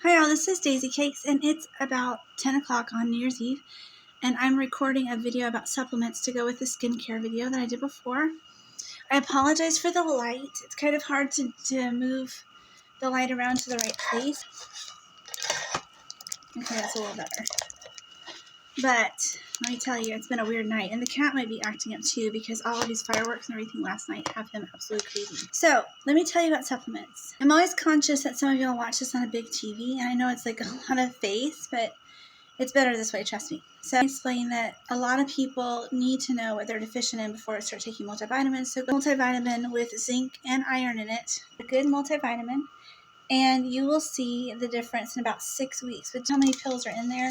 Hi all, this is Daisy Cakes, and it's about 10 o'clock on New Year's Eve, and I'm recording a video about supplements to go with the skincare video that I did before. I apologize for the light. It's kind of hard to move the light around to the right place. Okay, that's a little better. But let me tell you, it's been a weird night, and the cat might be acting up too because all of these fireworks and everything last night have him absolutely crazy. So let me tell you about supplements. I'm always conscious that some of you will watch this on a big TV, and I know it's like a lot of face, but it's better this way, trust me. So I explain that a lot of people need to know what they're deficient in before they start taking multivitamins. So go multivitamin with zinc and iron in it, a good multivitamin, and you will see the difference in about 6 weeks. With how many pills are in there,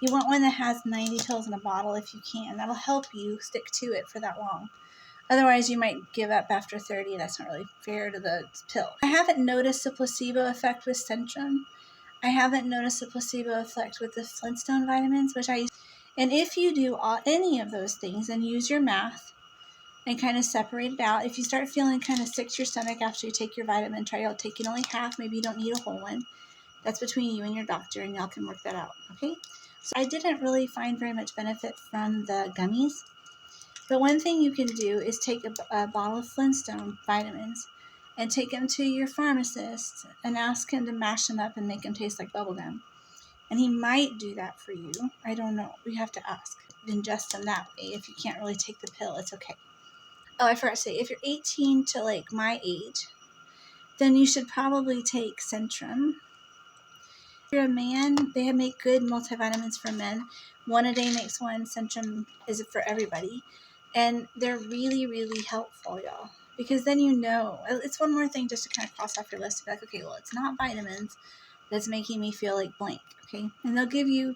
you want one that has 90 pills in a bottle if you can. That'll help you stick to it for that long. Otherwise, you might give up after 30. That's not really fair to the pill. I haven't noticed a placebo effect with Centrum. I haven't noticed a placebo effect with the Flintstone vitamins, and if you do any of those things and use your math and kind of separate it out, if you start feeling kind of sick to your stomach after you take your vitamin, try out taking only half. Maybe you don't need a whole one. That's between you and your doctor, and y'all can work that out, okay? So I didn't really find very much benefit from the gummies. But one thing you can do is take a bottle of Flintstone vitamins and take them to your pharmacist and ask him to mash them up and make them taste like bubblegum. And he might do that for you. I don't know. We have to ask. Ingest them that way. If you can't really take the pill, it's okay. Oh, I forgot to say, if you're 18 to like my age, then you should probably take Centrum. If you're a man, they make good multivitamins for men. One a day makes one. Centrum is for everybody. And they're really, really helpful, y'all. Because then you know, it's one more thing just to kind of cross off your list to be like, okay, well, it's not vitamins that's making me feel like blank, okay? And they'll give you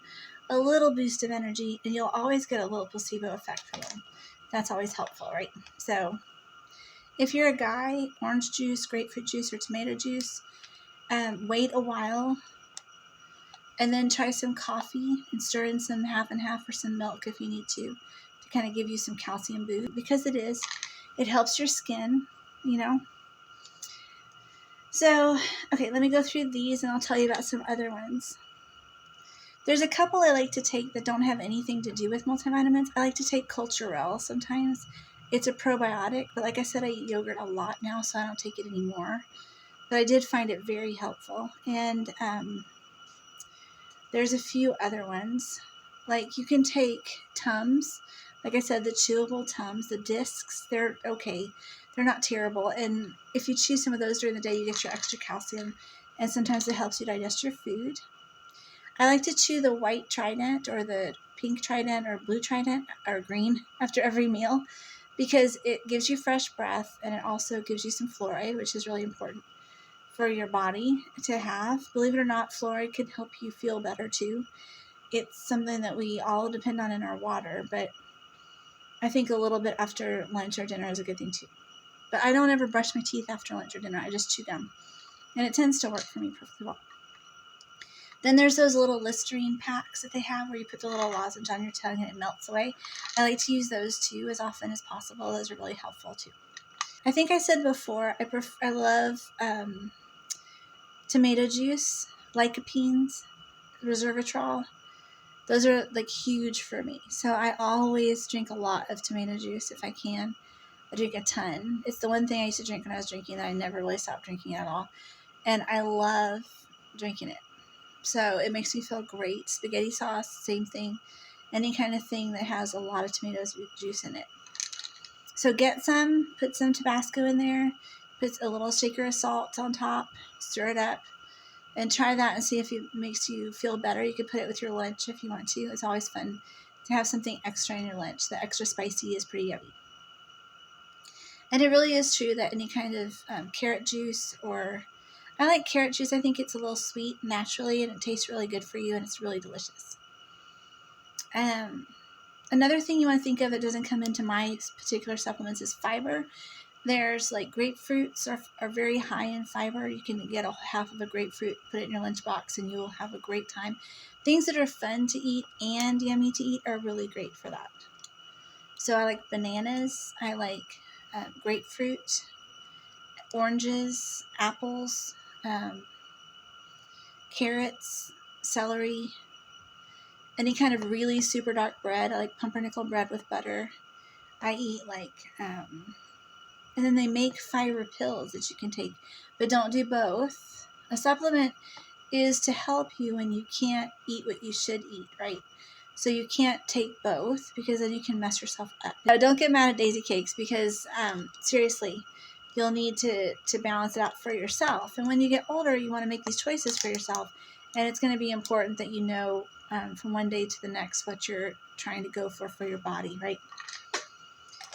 a little boost of energy, and you'll always get a little placebo effect from them. That's always helpful, right? So if you're a guy, orange juice, grapefruit juice, or tomato juice, wait a while, and then try some coffee and stir in some half and half or some milk if you need to kind of give you some calcium boost, because it helps your skin, you know. So, okay, let me go through these and I'll tell you about some other ones. There's a couple I like to take that don't have anything to do with multivitamins. I like to take Culturelle sometimes. It's a probiotic, but like I said, I eat yogurt a lot now, so I don't take it anymore. But I did find it very helpful. And there's a few other ones. Like you can take Tums. Like I said, the chewable Tums, the discs, they're okay. They're not terrible. And if you chew some of those during the day, you get your extra calcium. And sometimes it helps you digest your food. I like to chew the white Trident or the pink Trident or blue Trident or green after every meal because it gives you fresh breath, and it also gives you some fluoride, which is really important for your body to have. Believe it or not, fluoride can help you feel better too. It's something that we all depend on in our water, but I think a little bit after lunch or dinner is a good thing too. But I don't ever brush my teeth after lunch or dinner. I just chew them, and it tends to work for me perfectly well. Then there's those little Listerine packs that they have where you put the little lozenge on your tongue and it melts away. I like to use those too as often as possible. Those are really helpful too. I think I said before, I love tomato juice, lycopenes, resveratrol. Those are like huge for me. So I always drink a lot of tomato juice if I can. I drink a ton. It's the one thing I used to drink when I was drinking that I never really stopped drinking at all. And I love drinking it. So it makes me feel great. Spaghetti sauce, same thing. Any kind of thing that has a lot of tomato juice in it. So get some, put some Tabasco in there, put a little shaker of salt on top, stir it up, and try that and see if it makes you feel better. You could put it with your lunch if you want to. It's always fun to have something extra in your lunch. The extra spicy is pretty yummy. And it really is true that any kind of carrot juice or I like carrot juice. I think it's a little sweet naturally, and it tastes really good for you, and it's really delicious. Another thing you want to think of that doesn't come into my particular supplements is fiber. There's like grapefruits are very high in fiber. You can get a half of a grapefruit, put it in your lunchbox, and you'll have a great time. Things that are fun to eat and yummy to eat are really great for that. So I like bananas. I like grapefruit, oranges, apples, carrots, celery, any kind of really super dark bread. I like pumpernickel bread with butter. I eat and then they make fiber pills that you can take, but don't do both. A supplement is to help you when you can't eat what you should eat, right? So you can't take both because then you can mess yourself up. Now, don't get mad at Daisy Cakes because seriously, you'll need to balance it out for yourself. And when you get older, you want to make these choices for yourself. And it's going to be important that you know from one day to the next what you're trying to go for your body, right?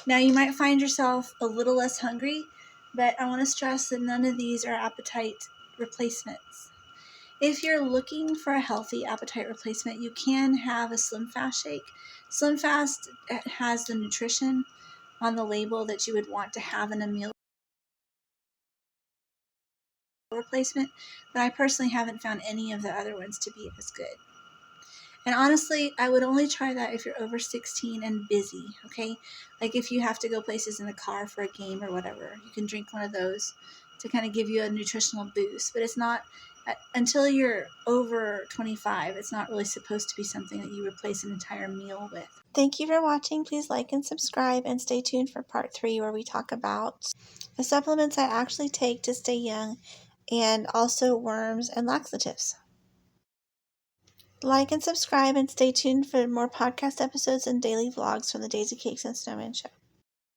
Now, you might find yourself a little less hungry, but I want to stress that none of these are appetite replacements. If you're looking for a healthy appetite replacement, you can have a Slim Fast shake. Slim Fast has the nutrition on the label that you would want to have in a meal replacement, but I personally haven't found any of the other ones to be as good. And honestly, I would only try that if you're over 16 and busy, okay? Like if you have to go places in the car for a game or whatever, you can drink one of those to kind of give you a nutritional boost. But it's not, until you're over 25, it's not really supposed to be something that you replace an entire meal with. Thank you for watching. Please like and subscribe and stay tuned for part 3 where we talk about the supplements I actually take to stay young and also worms and laxatives. Like and subscribe and stay tuned for more podcast episodes and daily vlogs from the Daisy Cakes and Snowman Show.